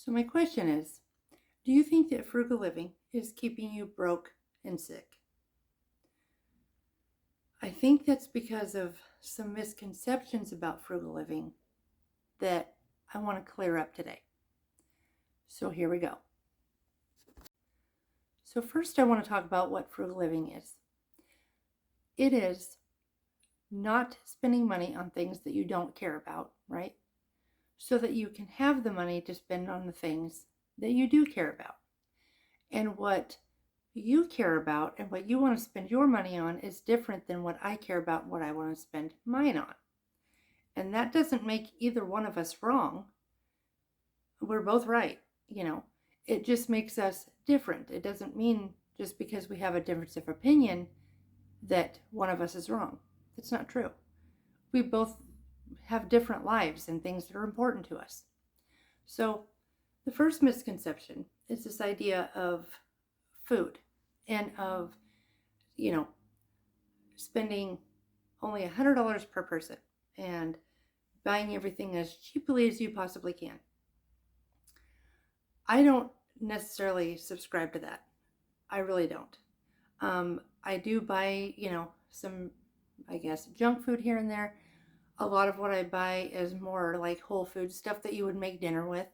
So my question is, do you think that frugal living is keeping you broke and sick? I think that's because of some misconceptions about frugal living that I want to clear up today. So here we go. So first I want to talk about what frugal living is. It is not spending money on things that you don't care about, right? So that you can have the money to spend on the things that you do care about. And what you care about and what you want to spend your money on is different than what I care about and what I want to spend mine on. And that doesn't make either one of us wrong. We're both right, you know. It just makes us different. It doesn't mean just because we have a difference of opinion that one of us is wrong. That's not true. We both have different lives and things that are important to us. So the first misconception is this idea of food and of, you know, spending only $100 per person and buying everything as cheaply as you possibly can. I don't necessarily subscribe to that. I really don't. I do buy, some, I guess, junk food here and there. A lot of what I buy is more like whole food stuff that you would make dinner with,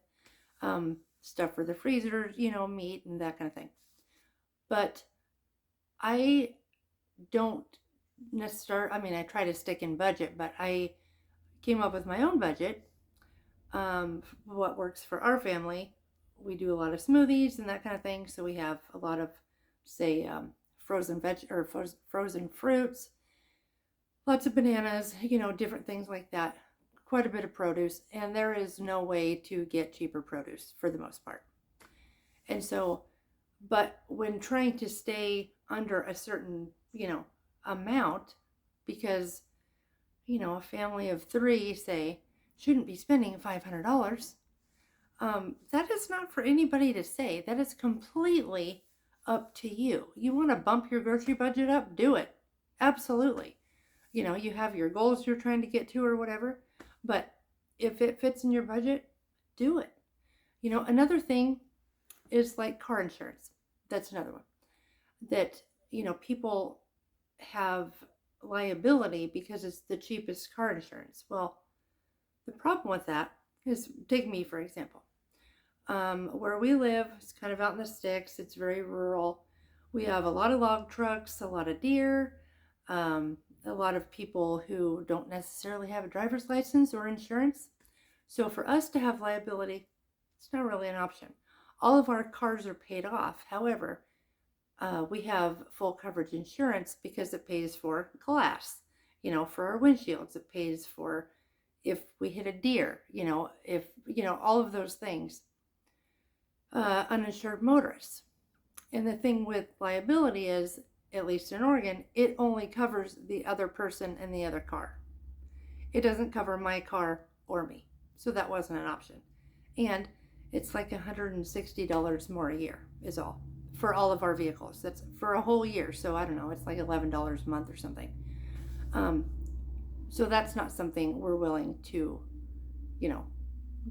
stuff for the freezer, meat and that kind of thing. But I don't necessarily, I try to stick in budget, but I came up with my own budget, what works for our family. We do a lot of smoothies and that kind of thing. So we have a lot of, say, frozen fruits, lots of bananas, different things like that, quite a bit of produce. And there is no way to get cheaper produce for the most part. And so, but when trying to stay under a certain, amount, because, a family of three, say, shouldn't be spending $500. That is not for anybody to say. That is completely up to you. You want to bump your grocery budget up? Do it. Absolutely. You have your goals you're trying to get to or whatever, but if it fits in your budget, do it. Another thing is like car insurance. That's another one that, people have liability because it's the cheapest car insurance. Well, the problem with that is, take me for example. Where we live, it's kind of out in the sticks. It's very rural. We have a lot of log trucks, a lot of deer, a lot of people who don't necessarily have a driver's license or insurance. So for us to have liability, it's not really an option. All of our cars are paid off. However, we have full coverage insurance because it pays for glass, for our windshields. It pays for if we hit a deer, if, all of those things. Uninsured motorists. And the thing with liability is, at least in Oregon, it only covers the other person and the other car. It doesn't cover my car or me. So that wasn't an option. And it's like $160 more a year is all for all of our vehicles. That's for a whole year. So I don't know, it's like $11 a month or something. So that's not something we're willing to,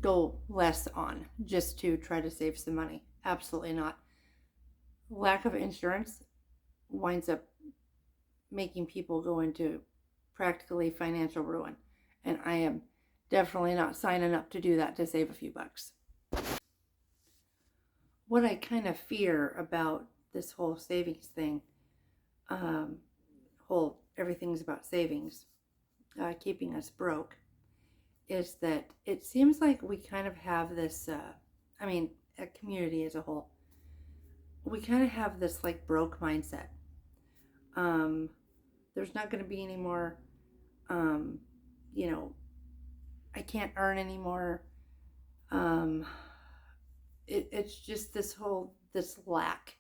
go less on just to try to save some money. Absolutely not. Lack of insurance winds up making people go into practically financial ruin. And I am definitely not signing up to do that to save a few bucks. What I kind of fear about this whole savings thing, everything's about savings, keeping us broke, is that it seems like we kind of have this, a community as a whole, we kind of have this like broke mindset. There's not going to be any more, I can't earn anymore. It's just this lack.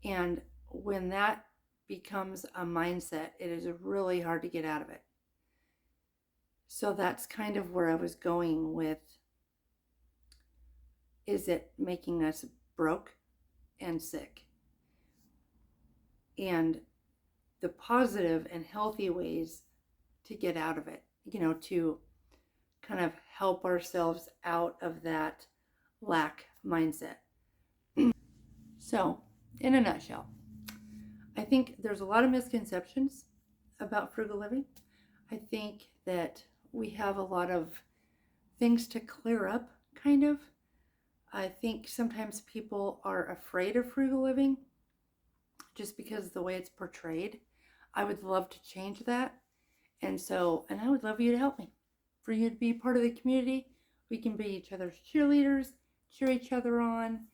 And when that becomes a mindset, it is really hard to get out of it. So that's kind of where I was going with, is it making us broke and sick? And the positive and healthy ways to get out of it, to kind of help ourselves out of that lack mindset. So, in a nutshell, I think there's a lot of misconceptions about frugal living. I think that we have a lot of things to clear up, kind of. I think sometimes people are afraid of frugal living just because of the way it's portrayed. I would love to change that. And I would love you to help me. For you to be part of the community, we can be each other's cheerleaders, cheer each other on,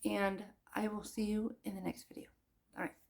and I will see you in the next video. All right.